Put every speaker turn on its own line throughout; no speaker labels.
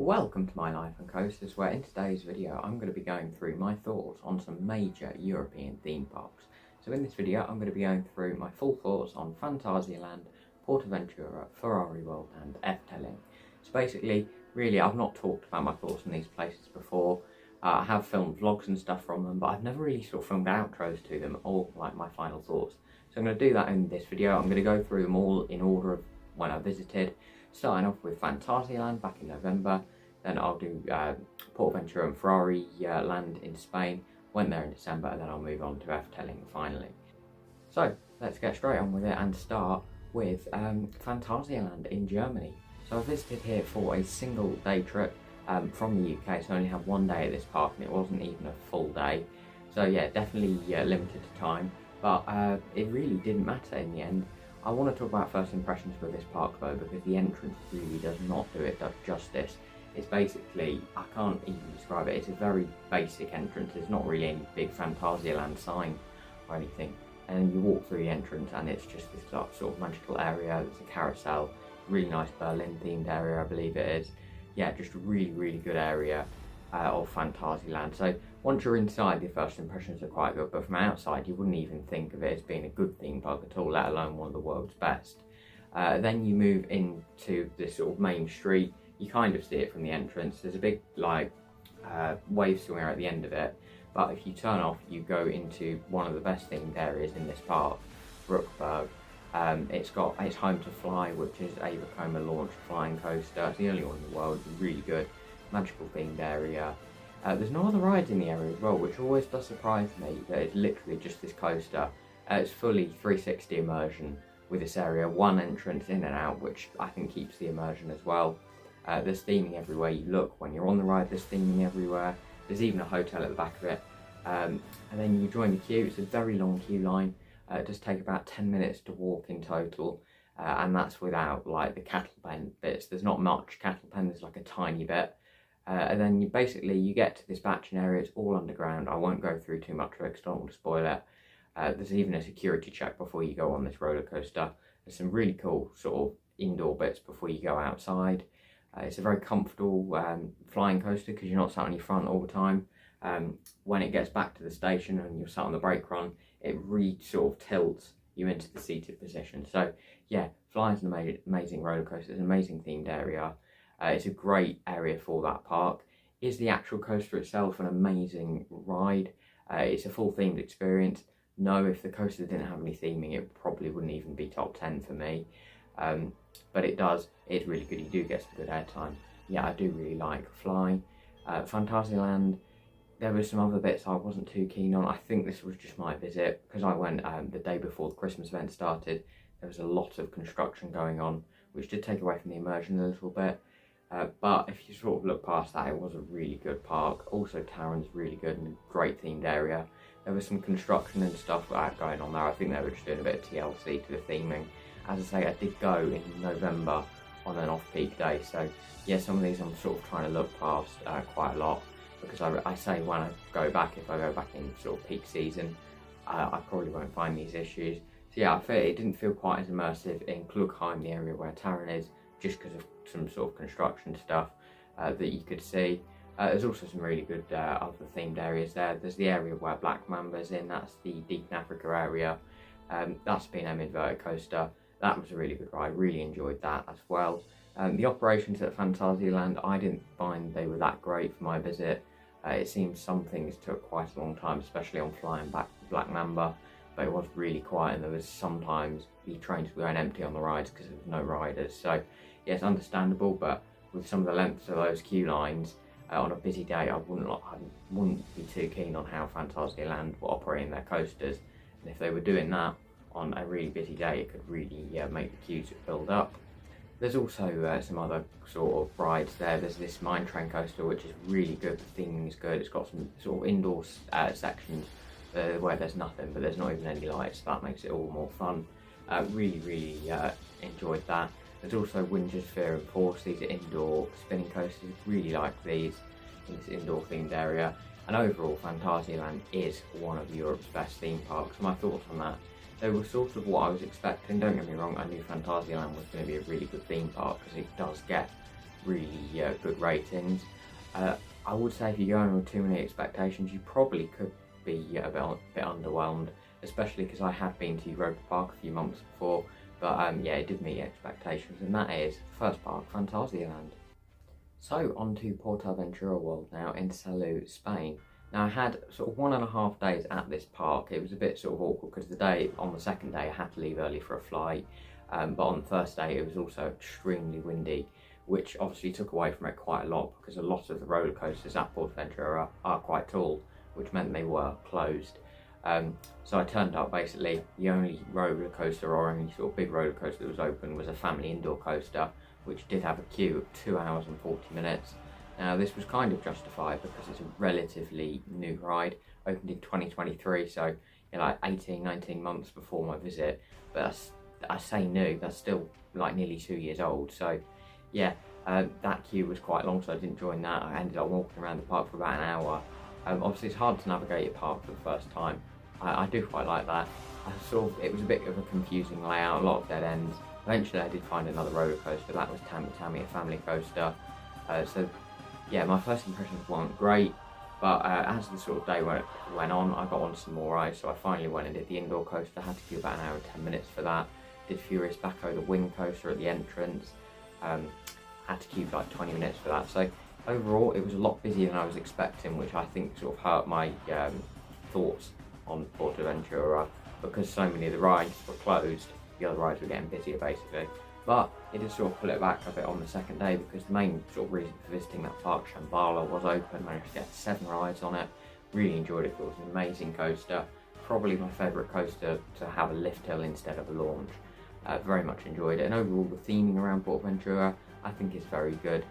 Welcome to my life on coasters, where in today's video I'm going to be going through my thoughts on some major European theme parks. So in this video I'm going to be going through my full thoughts on Phantasialand, Portaventura, Ferrari Land and Efteling. So basically, really I've not talked about my thoughts on these places before. I have filmed vlogs and stuff from them, but I've never really sort of filmed outros to them or like my final thoughts. So I'm going to do that in this video. I'm going to go through them all in order of when I visited, starting off with Phantasialand back in November. Then I'll do Portaventura and Ferrari Land in Spain, went there in December, and then I'll move on to Efteling finally. So let's get straight on with it and start with Phantasialand in Germany. So I visited here for a single day trip from the UK, so I only had one day at this park and it wasn't even a full day. So yeah, definitely limited to time, but it really didn't matter in the end. I want to talk about first impressions with this park though, because the entrance really does not do it justice. It's basically, I can't even describe it, it's a very basic entrance. There's not really any big Phantasialand sign or anything. And then you walk through the entrance and it's just this sort of magical area. There's a carousel, really nice Berlin themed area I believe it is. Yeah, just a really good area of Phantasialand. So once you're inside, the first impressions are quite good, but from outside you wouldn't even think of it as being a good theme park at all, let alone one of the world's best. Then you move into this sort of main street. You kind of see it from the entrance. There's a big wave swinger at the end of it, but if you turn off you go into one of the best themed areas in this park, Bruckberg. It's home to Fly, which is a Vekoma launched flying coaster. It's the only one in the world. It's really good, magical themed area. There's no other rides in the area as well, which always does surprise me, that it's literally just this coaster. It's fully 360 immersion with this area, one entrance in and out, which I think keeps the immersion as well. There's theming everywhere you look. When you're on the ride, there's theming everywhere. There's even a hotel at the back of it. And then you join the queue. It's a very long queue line. It does take about 10 minutes to walk in total. And that's without like the cattle pen bits. There's not much cattle pen, there's like a tiny bit. And then you get to this batching area. It's all underground. I won't go through too much of it because I don't want to spoil it. There's even a security check before you go on this roller coaster. There's some really cool sort of indoor bits before you go outside. It's a very comfortable flying coaster because you're not sat on your front all the time. When it gets back to the station and you're sat on the brake run, it sort of tilts you into the seated position. So yeah, Fly's an amazing roller coaster. It's an amazing themed area. It's a great area for that park. Is the actual coaster itself an amazing ride? It's a full themed experience. No, if the coaster didn't have any theming, it probably wouldn't even be top 10 for me. But it's really good. You do get some good airtime. Yeah, I do really like Fly. Phantasialand, there were some other bits I wasn't too keen on. I think this was just my visit, because I went the day before the Christmas event started. There was a lot of construction going on, which did take away from the immersion a little bit. But if you sort of look past that, it was a really good park. Also, Taron's really good and a great themed area. There was some construction and stuff going on there. I think they were just doing a bit of TLC to the theming. As I say, I did go in November on an off-peak day, so yeah, some of these I'm sort of trying to look past quite a lot, because I say when I go back, if I go back in sort of peak season, I probably won't find these issues. So yeah, it didn't feel quite as immersive in Klugheim, the area where Taron is, just because of some sort of construction stuff that you could see. There's also some really good other themed areas there. There's the area where Black Mamba's in, that's the Deep in Africa area. That's been an inverted coaster. That was a really good ride, really enjoyed that as well. The operations at Phantasialand, I didn't find they were that great for my visit. It seems some things took quite a long time, especially on flying back to Black Mamba, but it was really quiet and there was sometimes the trains were going empty on the rides because there was no riders. So yeah, it's understandable, but with some of the lengths of those queue lines on a busy day, I wouldn't be too keen on how Phantasialand were operating their coasters. And if they were doing that on a really busy day, it could really make the queues build up. There's also some other sort of rides there. There's this mine train coaster, which is really good. The theming is good. It's got some sort of indoor sections where there's nothing, but there's not even any lights. So that makes it all more fun. Really enjoyed that. There's also Windsor Fear and Force. These are indoor spinning coasters. Really like these in this indoor themed area. And overall, Phantasialand is one of Europe's best theme parks. My thoughts on that: they were sort of what I was expecting. Don't get me wrong, I knew Phantasialand was going to be a really good theme park, because it does get really good ratings. I would say if you're going with too many expectations, you probably could be a bit underwhelmed, especially because I had been to Europa Park a few months before, but yeah, it did meet expectations, and that is the first park, Phantasialand. So on to Portaventura World now in Salou, Spain. Now I had sort of 1.5 days at this park. It was a bit sort of awkward because on the second day I had to leave early for a flight, but on the first day it was also extremely windy, which obviously took away from it quite a lot because a lot of the roller coasters at Portaventura are quite tall, which meant they were closed. So I turned up, basically the only roller coaster or only sort of big roller coaster that was open was a family indoor coaster, which did have a queue of 2 hours and 40 minutes. Now this was kind of justified because it's a relatively new ride, opened in 2023, so like 19 months before my visit, but I say new, that's still like nearly 2 years old, so yeah, that queue was quite long, so I didn't join that. I ended up walking around the park for about an hour. Obviously it's hard to navigate a park for the first time. I do quite like that. It was a bit of a confusing layout, a lot of dead ends. Eventually I did find another roller coaster, that was Tammy, a family coaster. So yeah, my first impressions weren't great, but as the sort of day went on, I got on some more rides, so I finally went and did the indoor coaster. I had to queue about an hour and 10 minutes for that. Did Furious Baco, the wing coaster at the entrance. Had to queue like 20 minutes for that. So overall, it was a lot busier than I was expecting, which I think sort of hurt my thoughts on Portaventura because so many of the rides were closed. The other rides were getting busier basically. But it did sort of pull it back a bit on the second day because the main sort of reason for visiting that park, Shambhala, was open. Managed to get 7 rides on it. Really enjoyed it. It was an amazing coaster. Probably my favourite coaster to have a lift hill instead of a launch. Very much enjoyed it, and overall the theming around Portaventura I think is very good.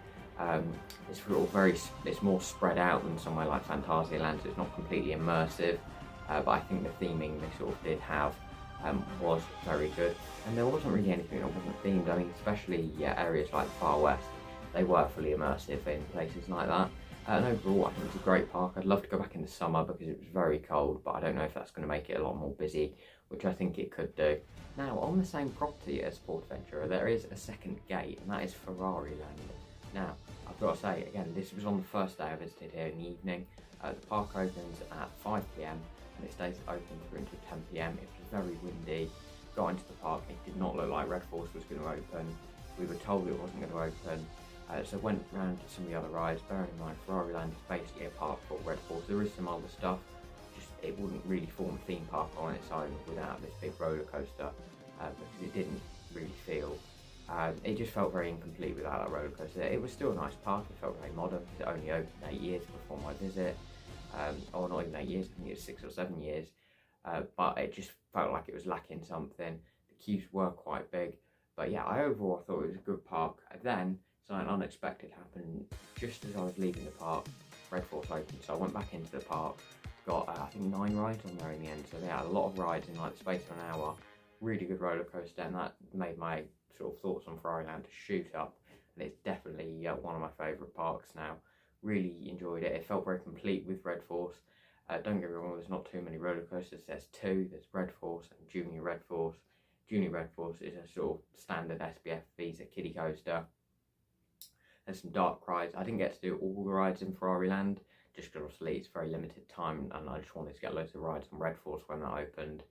It's sort of it's more spread out than somewhere like Phantasialand, so it's not completely immersive, but I think the theming they sort of did have was very good, and there wasn't really anything that wasn't themed. I mean, especially areas like Far West, they were fully immersive in places like that. And overall I think it's a great park. I'd love to go back in the summer because it was very cold, but I don't know if that's going to make it a lot more busy, which I think it could do. Now, on the same property as Portaventura, there is a second gate, and that is Ferrari Land. Now, I've got to say, again, this was on the first day I visited here in the evening. The park opens at 5 PM and it stays open through until 10 PM. It was very windy. Got into the park, it did not look like Red Force was going to open. We were told it wasn't going to open. So went round to some of the other rides. Bearing in mind, Ferrari Land is basically a park for Red Force. There is some other stuff, just it wouldn't really form a theme park on its own without this big roller coaster, because it didn't really feel, it just felt very incomplete without that roller coaster. It was still a nice park, it felt very modern because it only opened 8 years before my visit, or not even 8 years, I think it was 6 or 7 years, but it just felt like it was lacking something. The queues were quite big, but yeah, overall I thought it was a good park. Then something unexpected happened just as I was leaving the park. Red Force opened, so I went back into the park, got I think 9 rides on there in the end, so they had a lot of rides in like the space of an hour. Really good roller coaster, and that made my sort of thoughts on Ferrari Land to shoot up, and it's definitely one of my favourite parks now. Really enjoyed it. It felt very complete with Red Force. Don't get me wrong, there's not too many roller coasters. There's 2, there's Red Force and Junior Red Force. Junior Red Force is a sort of standard SBF Visa kiddie coaster. There's some dark rides. I didn't get to do all the rides in Ferrari Land, just because obviously it's very limited time, and I just wanted to get loads of rides on Red Force when that opened.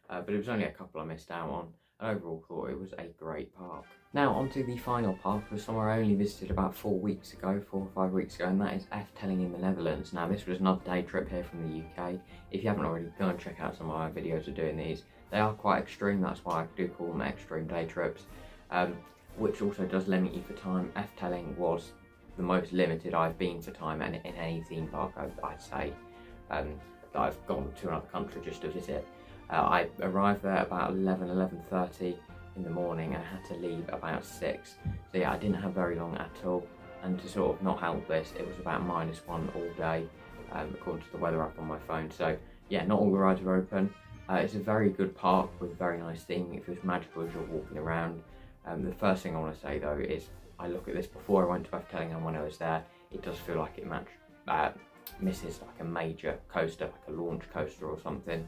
But it was only a couple I missed out on. I overall thought it was a great park. Now onto the final park, was somewhere I only visited about 4 weeks ago, 4 or 5 weeks ago, and that is Efteling in the Netherlands. Now this was another day trip here from the UK. If you haven't already, go and check out some of my videos of doing these. They are quite extreme, that's why I do call them extreme day trips. Which also does limit you for time. Efteling was the most limited I've been for time in any theme park, I'd say, that I've gone to another country just to visit. I arrived there about 11:30 in the morning and I had to leave about 6. So yeah, I didn't have very long at all, and to sort of not help this, it was about -1 all day, according to the weather app on my phone. So yeah, not all the rides are open. It's a very good park with very nice theming. It feels magical as you're walking around. The first thing I want to say though is I look at this before I went to Efteling, and when I was there, it does feel like it misses like a major coaster, like a launch coaster or something.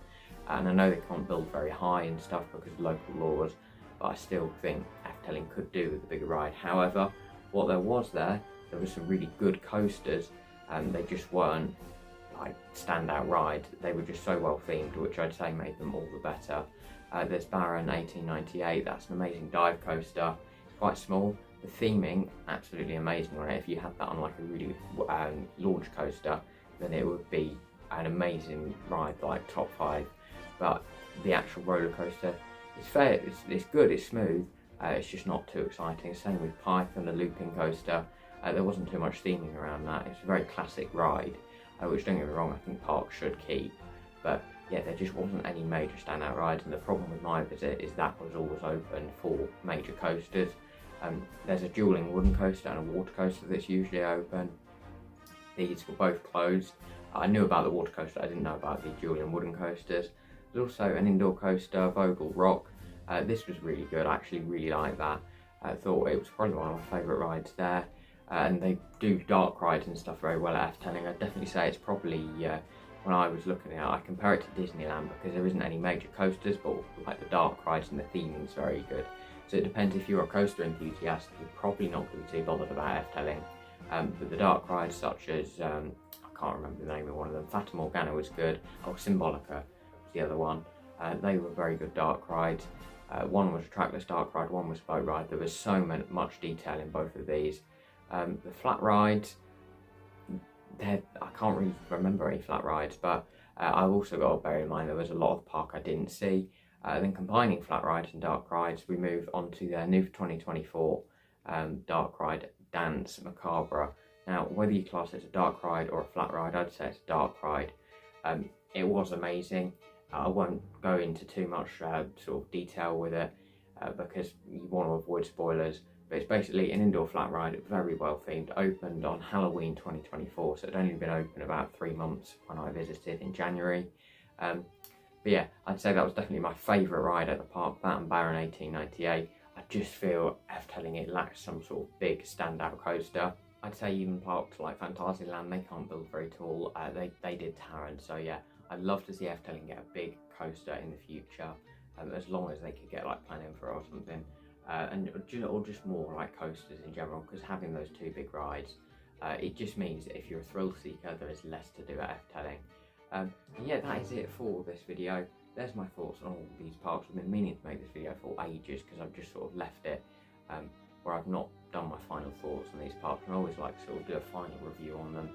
And I know they can't build very high and stuff because of local laws, but I still think Efteling could do with a bigger ride. However, what there was there was some really good coasters, and they just weren't like standout rides. They were just so well themed, which I'd say made them all the better. There's Baron 1898, that's an amazing dive coaster, quite small. The theming, absolutely amazing on it. If you had that on like a really launch coaster, then it would be an amazing ride, like top 5. But the actual roller coaster is fair, it's good, it's smooth, it's just not too exciting. Same with Python, the looping coaster. There wasn't too much theming around that. It's a very classic ride, which, don't get me wrong, I think parks should keep. But yeah, there just wasn't any major standout rides, and the problem with my visit is that was always open for major coasters. There's a dueling wooden coaster and a water coaster that's usually open. These were both closed. I knew about the water coaster, I didn't know about the dueling wooden coasters. There's also an indoor coaster, Vogel Rock. This was really good, I actually really liked that. I thought it was probably one of my favourite rides there. And they do dark rides and stuff very well at Efteling. I'd definitely say it's probably, when I was looking at it, I compare it to Disneyland because there isn't any major coasters, but like the dark rides and the theming is very good. So it depends, if you're a coaster enthusiast, you're probably not going to be too bothered about Efteling. But the dark rides such as, I can't remember the name of one of them, Fata Morgana was good, oh Symbolica was the other one. They were very good dark rides. One was a trackless dark ride, one was a boat ride. There was so much detail in both of these. The flat rides, I can't really remember any flat rides, but I've also got to bear in mind there was a lot of park I didn't see. Then combining flat rides and dark rides, we move on to their new 2024 dark ride, Dance Macabre. Now, whether you class it as a dark ride or a flat ride, I'd say it's a dark ride. It was amazing. I won't go into too much sort of detail with it because you want to avoid spoilers. But it's basically an indoor flat ride, very well themed, opened on Halloween 2024, so it'd only been open about 3 months when I visited in January. But yeah, I'd say that was definitely my favourite ride at the park, that and Baron 1898. I just feel Efteling, it lacks some sort of big standout coaster. I'd say even parks like Phantasialand, they can't build very tall, they did Taron, so yeah, I'd love to see Efteling get a big coaster in the future, as long as they could get like Planetful or something. Or just more like coasters in general, because having those 2 big rides, it just means that if you're a thrill seeker, there is less to do at Efteling. And yeah, that is it for this video. There's my thoughts on all these parks. I've been meaning to make this video for ages because I've just sort of left it where I've not done my final thoughts on these parks, and I always like to sort of do a final review on them.